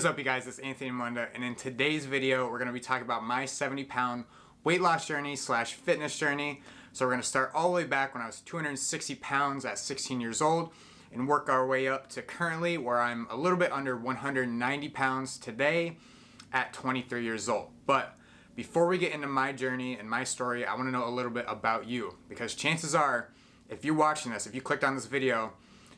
What's up, you guys? It's Anthony Munda, and in today's video we're going to be talking about my 70-pound weight loss journey slash fitness journey. So we're going to start all the way back when I was 260 pounds at 16 years old and work our way up to currently where I'm a little bit under 190 pounds today at 23 years old. But before we get into my journey and my story, I want to know a little bit about you, because chances are, if you're watching this, if you clicked on this video,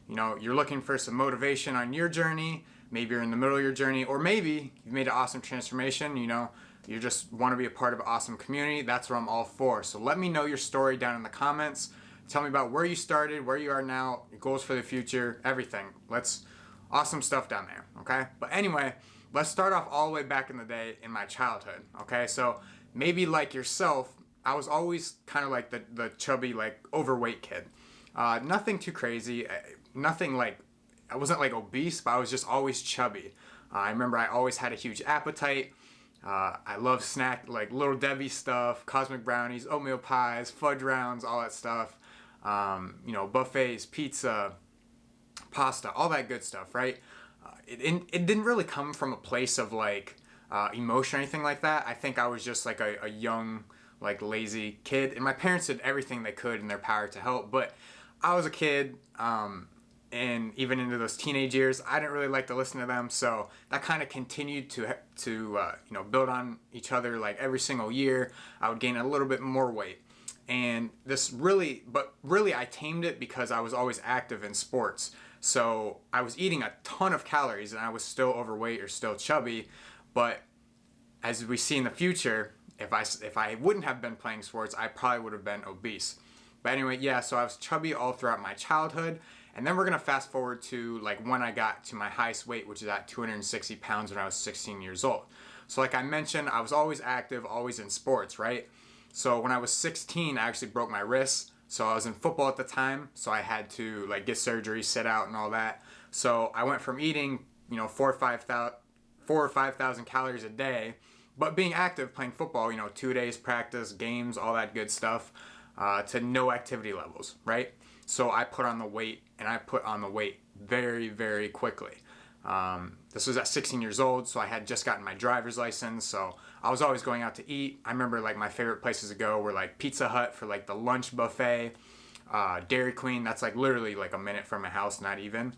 you know, you're looking for some motivation on your journey. Maybe you're in the middle of your journey, or maybe you've made an awesome transformation, you know, you just want to be a part of an awesome community. That's what I'm all for. So let me know your story down in the comments. Tell me about where you started, where you are now, your goals for the future, everything. Awesome stuff down there, okay? But anyway, let's start off all the way back in the day in my childhood, okay? So maybe like yourself, I was always kind of like the chubby, like overweight kid. Nothing too crazy, nothing like, I wasn't like obese, but I was just always chubby. I remember I always had a huge appetite. I love like Little Debbie stuff, cosmic brownies, oatmeal pies, fudge rounds, all that stuff. You know, buffets, pizza, pasta, all that good stuff, right? It didn't really come from a place of like emotion or anything like that. I think I was just like a young, like lazy kid, and my parents did everything they could in their power to help, but I was a kid, and even into those teenage years, I didn't really like to listen to them, so that kind of continued to you know, build on each other. Like every single year, I would gain a little bit more weight, and but really I tamed it because I was always active in sports. So I was eating a ton of calories, and I was still overweight or still chubby. But as we see in the future, if I wouldn't have been playing sports, I probably would have been obese. But anyway, yeah, so I was chubby all throughout my childhood. And then we're going to fast forward to like when I got to my highest weight, which is at 260 pounds when I was 16 years old. So like I mentioned, I was always active, always in sports, right? So when I was 16, I actually broke my wrist. So I was in football at the time, so I had to like get surgery, sit out and all that. So I went from eating, you know, 4,000 or 5,000 calories a day, but being active, playing football, you know, 2 days practice, games, all that good stuff, to no activity levels, right? So I put on the weight, and I put on the weight very, very quickly. This was at 16 years old, so I had just gotten my driver's license, so I was always going out to eat. I remember like my favorite places to go were like Pizza Hut for like the lunch buffet, Dairy Queen, that's like literally like a minute from my house, not even.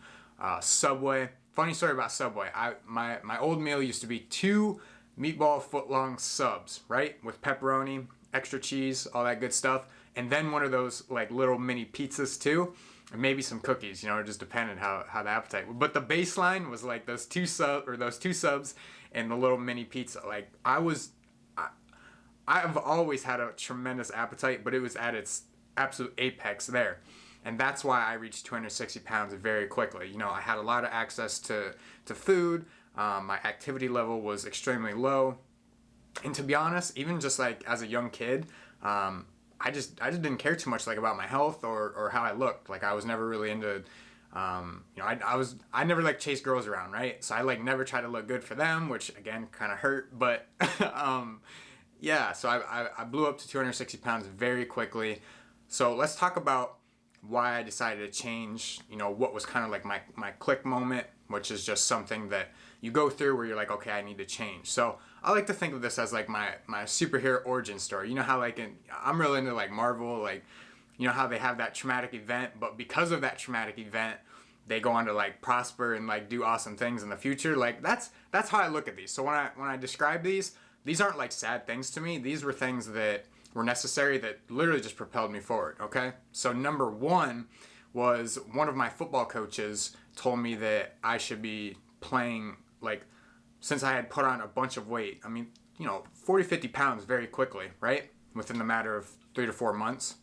Subway. Funny story about Subway. My old meal used to be 2 meatball footlong subs, right? With pepperoni, extra cheese, all that good stuff. And then one of those like little mini pizzas too, and maybe some cookies, you know, it just depended how the appetite was. But the baseline was like those two subs and the little mini pizza. Like I've always had a tremendous appetite, but it was at its absolute apex there. And that's why I reached 260 pounds very quickly. You know, I had a lot of access to food. My activity level was extremely low. And to be honest, even just like as a young kid, I just didn't care too much like about my health or how I looked. Like I was never really into, you know, I never like chase girls around, right? So I like never try to look good for them, which again kind of hurt. But yeah, so I blew up to 260 pounds very quickly. So let's talk about why I decided to change. You know, what was kind of like my click moment, which is just something that you go through where you're like, okay, I need to change. So I like to think of this as like my superhero origin story. You know how like I'm really into like Marvel, like, you know how they have that traumatic event, but because of that traumatic event, they go on to like prosper and like do awesome things in the future. Like that's how I look at these. So when I describe these aren't like sad things to me. These were things that were necessary that literally just propelled me forward, okay? So number one was one of my football coaches told me that I should be playing, like, since I had put on a bunch of weight, I mean, you know, 40, 50 pounds very quickly, right? Within the matter of 3 to 4 months.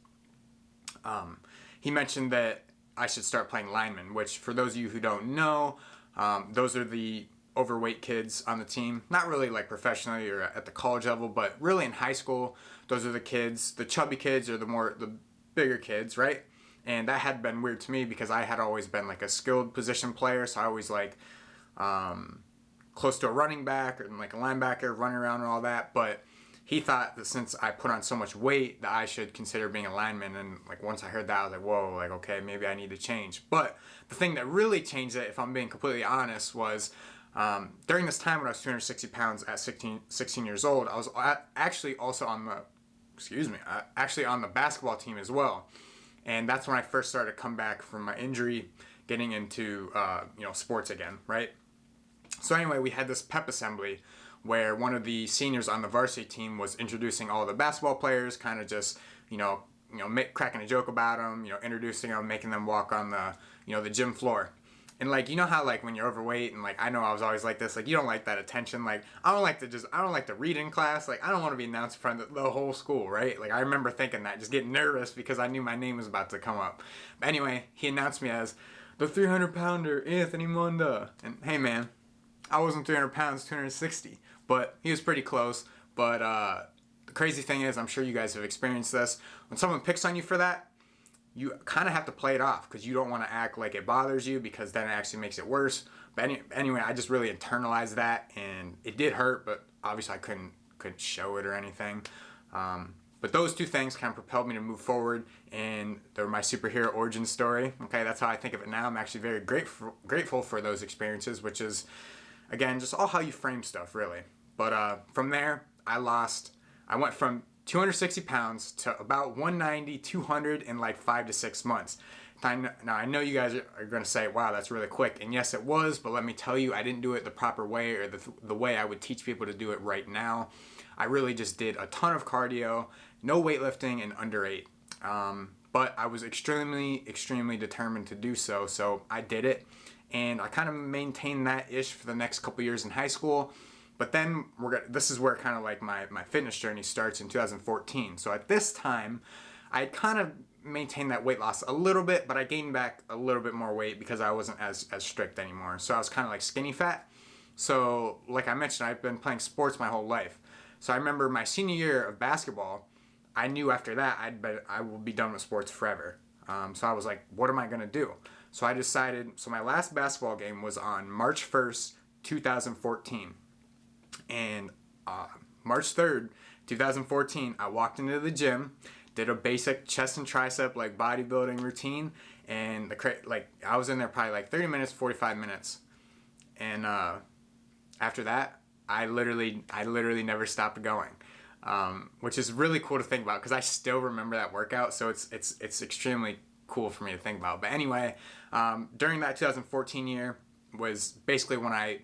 He mentioned that I should start playing lineman, which for those of you who don't know, those are the overweight kids on the team. Not really like professionally or at the college level, but really in high school, those are the kids, the chubby kids or the bigger kids, right? And that had been weird to me because I had always been like a skilled position player, so I always like close to a running back or like a linebacker, running around and all that. But he thought that since I put on so much weight that I should consider being a lineman. And like once I heard that, I was like, whoa, like okay, maybe I need to change. But the thing that really changed it, if I'm being completely honest, was During this time when I was 260 pounds at 16 years old, I was actually also on the, actually on the basketball team as well. And that's when I first started to come back from my injury, getting into, sports again, right? So anyway, we had this pep assembly where one of the seniors on the varsity team was introducing all the basketball players, kind of just, cracking a joke about them, introducing them, making them walk on the, the gym floor. And like, you know how like when you're overweight and like, I know I was always like this, like you don't like that attention. Like I don't like to read in class. Like I don't want to be announced in front of the whole school, right? Like I remember thinking that, just getting nervous because I knew my name was about to come up. But anyway, he announced me as the 300-pounder Anthony Munda. And hey man, I wasn't 300 pounds, 260, but he was pretty close. But the crazy thing is, I'm sure you guys have experienced this. When someone picks on you for that, you kind of have to play it off because you don't want to act like it bothers you because then it actually makes it worse. But anyway, I just really internalized that, and it did hurt, but obviously I couldn't show it or anything. But those two things kind of propelled me to move forward, and they're my superhero origin story. Okay, that's how I think of it now. I'm actually very grateful for those experiences, which is, again, just all how you frame stuff, really. But from there, I went from 260 pounds to about 190, 200 in like 5 to 6 months. Now, I know you guys are going to say, wow, that's really quick. And yes, it was, but let me tell you, I didn't do it the proper way or the way I would teach people to do it right now. I really just did a ton of cardio, no weightlifting, and underate. But I was extremely, extremely determined to do so. So I did it, and I kind of maintained that ish for the next couple years in high school. But then this is where kind of like my fitness journey starts in 2014. So at this time, I had kind of maintained that weight loss a little bit, but I gained back a little bit more weight because I wasn't as strict anymore. So I was kind of like skinny fat. So like I mentioned, I've been playing sports my whole life. So I remember my senior year of basketball, I knew after that I will be done with sports forever. So I was like, what am I going to do? So I decided, so my last basketball game was on March 1st, 2014. And March 3rd, 2014, I walked into the gym, did a basic chest and tricep like bodybuilding routine, and I was in there probably like 30 minutes, 45 minutes. And after that, I literally never stopped going, which is really cool to think about because I still remember that workout. So it's extremely cool for me to think about. But anyway, during that 2014 year was basically when I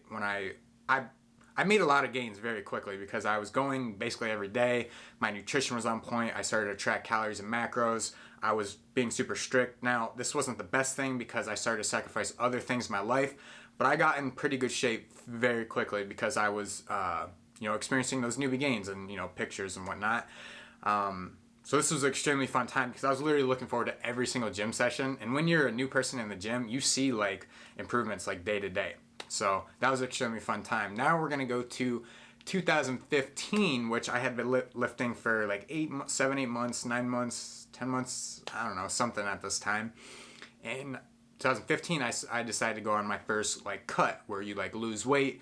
made a lot of gains very quickly because I was going basically every day. My nutrition was on point. I started to track calories and macros. I was being super strict. Now, this wasn't the best thing because I started to sacrifice other things in my life, but I got in pretty good shape very quickly because I was, experiencing those newbie gains and, pictures and whatnot. So this was an extremely fun time because I was literally looking forward to every single gym session. And when you're a new person in the gym, you see like improvements like day to day. So that was an extremely fun time. Now we're going to go to 2015, which I had been lifting for like 7, 8 months, 9 months, 10 months, I don't know, something at this time. In 2015, I decided to go on my first like cut where you like lose weight,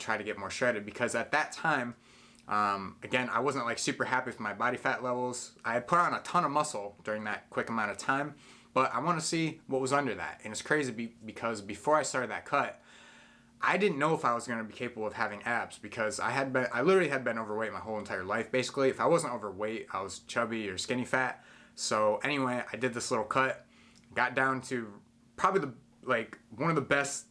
try to get more shredded because at that time, again, I wasn't like super happy with my body fat levels. I had put on a ton of muscle during that quick amount of time, but I want to see what was under that. And it's crazy because before I started that cut, I didn't know if I was going to be capable of having abs because I literally had been overweight my whole entire life, basically. If I wasn't overweight, I was chubby or skinny fat. So anyway, I did this little cut, got down to probably one of the best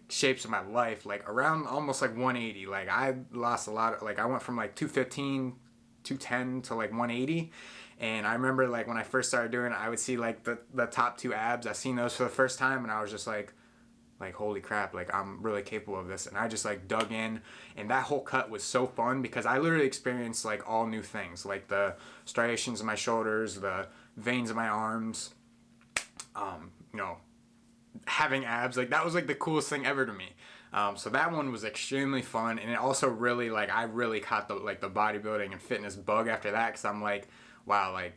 shapes of my life, like around almost like 180. Like I lost a lot I went from like 215, 210 to like 180. And I remember like when I first started doing it, I would see like the top 2 abs. I seen those for the first time and I was just like holy crap, like I'm really capable of this. And I just like dug in, and that whole cut was so fun because I literally experienced like all new things, like the striations in my shoulders, the veins in my arms, having abs. Like that was like the coolest thing ever to me. So that one was extremely fun, and it also really I really caught the bodybuilding and fitness bug after that because I'm like, wow, like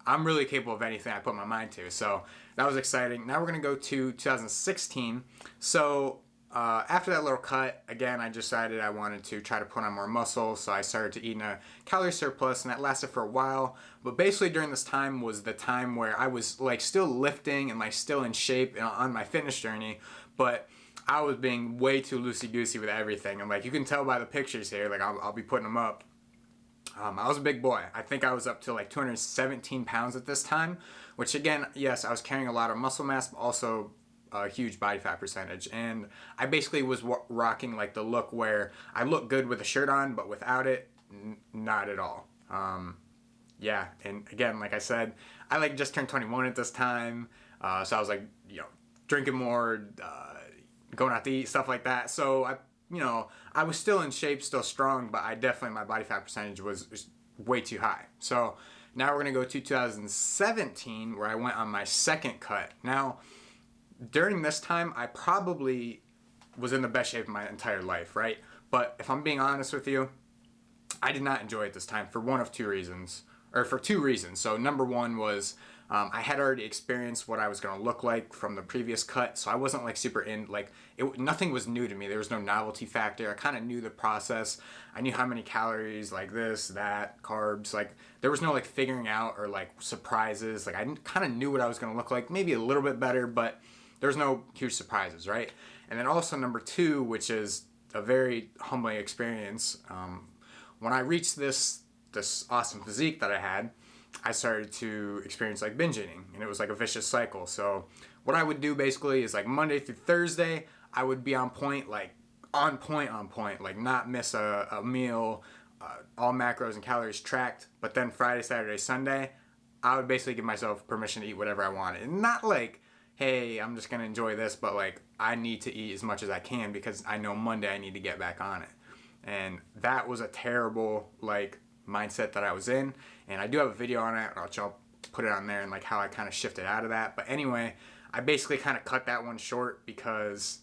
I'm really capable of anything I put my mind to. So that was exciting. Now we're going to go to 2016. So after that little cut, again, I decided I wanted to try to put on more muscle. So I started to eat in a calorie surplus, and that lasted for a while. But basically during this time was the time where I was like still lifting and like still in shape on my fitness journey. But I was being way too loosey-goosey with everything. And like, you can tell by the pictures here, like I'll be putting them up. I was a big boy. I think I was up to like 217 pounds at this time, which again, yes, I was carrying a lot of muscle mass, but also a huge body fat percentage. And I basically was rocking like the look where I look good with a shirt on, but without it, not at all. Yeah, and again, like I said, I like just turned 21 at this time, so I was like, drinking more, going out to eat, stuff like that. So I was still in shape, still strong, but my body fat percentage was way too high. So now we're gonna go to 2017, where I went on my second cut. Now, during this time, I probably was in the best shape of my entire life, right? But if I'm being honest with you, I did not enjoy it this time for two reasons. So number one was I had already experienced what I was going to look like from the previous cut, so I wasn't like super nothing was new to me. There was no novelty factor. I kind of knew the process. I knew how many calories, like this, that, carbs. Like there was no like figuring out or like surprises. Like I kind of knew what I was going to look like, maybe a little bit better, but there's no huge surprises, right? And then also number two, which is a very humbling experience. When I reached this awesome physique that I had, I started to experience like binge eating, and it was like a vicious cycle. So what I would do basically is like Monday through Thursday, I would be on point, like not miss a meal, all macros and calories tracked. But then Friday, Saturday, Sunday, I would basically give myself permission to eat whatever I wanted. And not like, hey, I'm just gonna enjoy this, but like I need to eat as much as I can because I know Monday I need to get back on it. And that was a terrible like mindset that I was in, and I do have a video on it. I'll put it on there and like how I kind of shifted out of that. But anyway, I basically kind of cut that one short because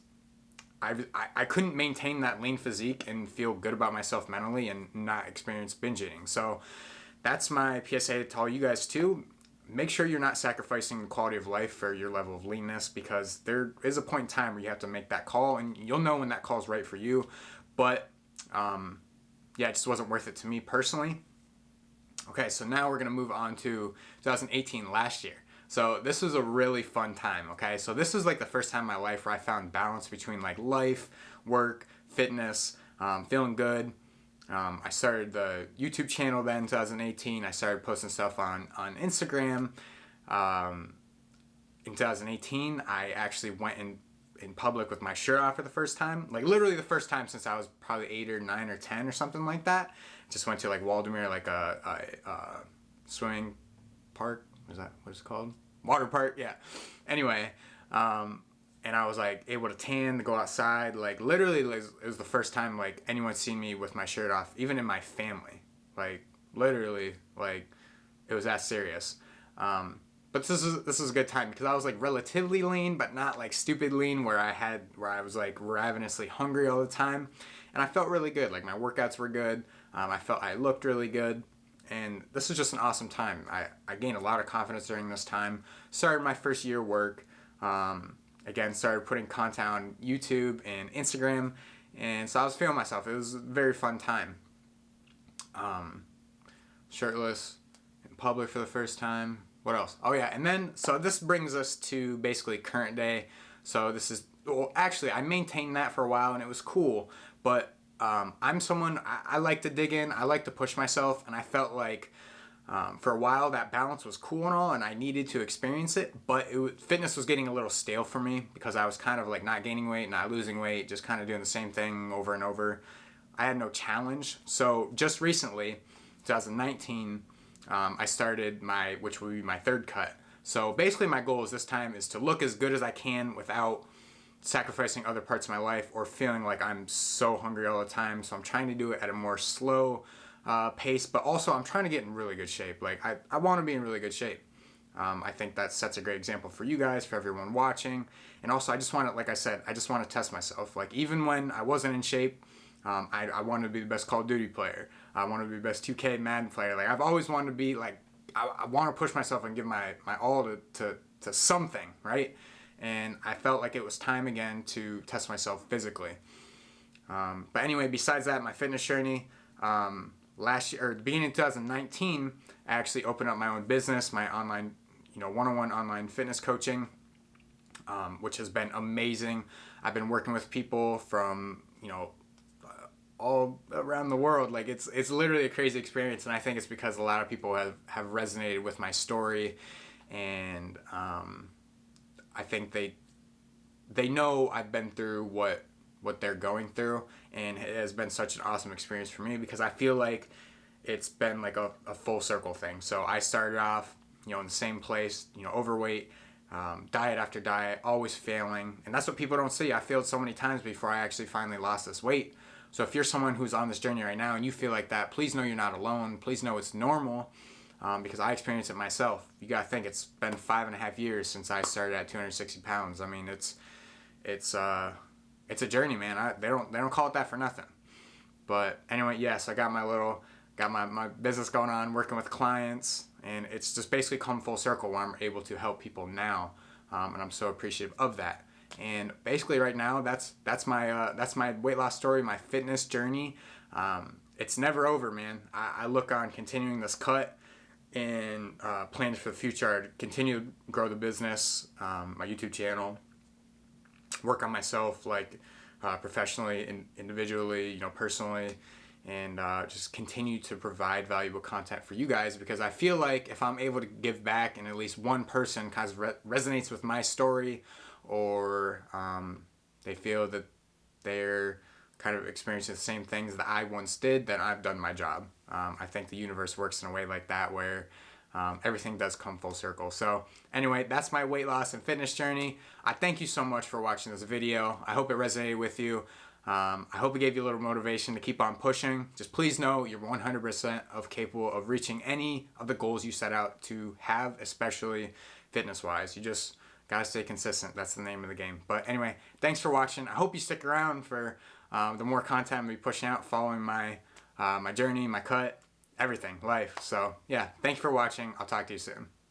I couldn't maintain that lean physique and feel good about myself mentally and not experience binge eating. So that's my PSA to all you guys too. Make sure you're not sacrificing the quality of life for your level of leanness, because there is a point in time where you have to make that call, and you'll know when that call is right for you. But yeah, it just wasn't worth it to me personally. Okay, so now we're going to move on to 2018, last year. So this was a really fun time, okay? So this was like the first time in my life where I found balance between like life, work, fitness, feeling good. I started the YouTube channel then in 2018. I started posting stuff on Instagram. In 2018, I actually went in public with my shirt off for the first time, like literally the first time since I was probably 8 or 9 or 10 or something like that. Just went to like Waldemere, like a swimming park. Is that what it's called? Water park, yeah. Anyway, and I was like able to tan, to go outside. Like literally, it was the first time like anyone seen me with my shirt off, even in my family. Like literally, like it was that serious. But this is a good time because I was like relatively lean, but not like stupid lean where I was like ravenously hungry all the time, and I felt really good. Like my workouts were good. I felt I looked really good, and this was just an awesome time. I gained a lot of confidence during this time. Started my first year work. Again, started putting content on YouTube and Instagram, and so I was feeling myself. It was a very fun time. Shirtless in public for the first time. What else? Oh yeah, and then, so this brings us to basically current day. So this is, well, actually, I maintained that for a while, and it was cool, but I'm someone, I like to dig in, I like to push myself, and I felt like for a while that balance was cool and all, and I needed to experience it, but fitness was getting a little stale for me because I was kind of like not gaining weight, not losing weight, just kind of doing the same thing over and over. I had no challenge. So just recently, 2019, I started which will be my third cut. So basically my goal is this time is to look as good as I can without sacrificing other parts of my life or feeling like I'm so hungry all the time. So I'm trying to do it at a more slow pace, but also I'm trying to get in really good shape. Like I want to be in really good shape. I think that sets a great example for you guys, for everyone watching. And also I just want to, like I said, I just want to test myself. Like even when I wasn't in shape, I wanted to be the best Call of Duty player. I wanted to be the best 2K Madden player. Like I've always wanted to be like, I want to push myself and give my all to something, right? And I felt like it was time again to test myself physically. But anyway, besides that, my fitness journey, last year, or beginning of 2019, I actually opened up my own business, my online, one-on-one online fitness coaching, which has been amazing. I've been working with people from, all around the world. Like it's literally a crazy experience, and I think it's because a lot of people have resonated with my story, and I think they know I've been through what they're going through, and it has been such an awesome experience for me because I feel like it's been like a full circle thing. So I started off, in the same place, overweight, diet after diet, always failing, and that's what people don't see. I failed so many times before I actually finally lost this weight. So if you're someone who's on this journey right now and you feel like that, please know you're not alone. Please know it's normal, because I experienced it myself. You gotta think it's been 5.5 years since I started at 260 pounds. I mean, it's a journey, man. They don't call it that for nothing. But anyway, yes, I got my business going on, working with clients, and it's just basically come full circle where I'm able to help people now, and I'm so appreciative of that. And basically right now, that's my weight loss story, my fitness journey. It's never over, man. I look on continuing this cut and plans for the future. I continue to grow the business, my YouTube channel, work on myself like professionally and individually, personally, and just continue to provide valuable content for you guys, because I feel like if I'm able to give back and at least one person kind of resonates with my story, or they feel that they're kind of experiencing the same things that I once did, then I've done my job. I think the universe works in a way like that where everything does come full circle. So anyway, that's my weight loss and fitness journey. I thank you so much for watching this video. I hope it resonated with you. I hope it gave you a little motivation to keep on pushing. Just please know you're 100% capable of reaching any of the goals you set out to have, especially fitness-wise. You just gotta stay consistent. That's the name of the game. But anyway, thanks for watching. I hope you stick around for the more content I'm gonna be pushing out, following my journey, my cut, everything, life. So yeah, thank you for watching. I'll talk to you soon.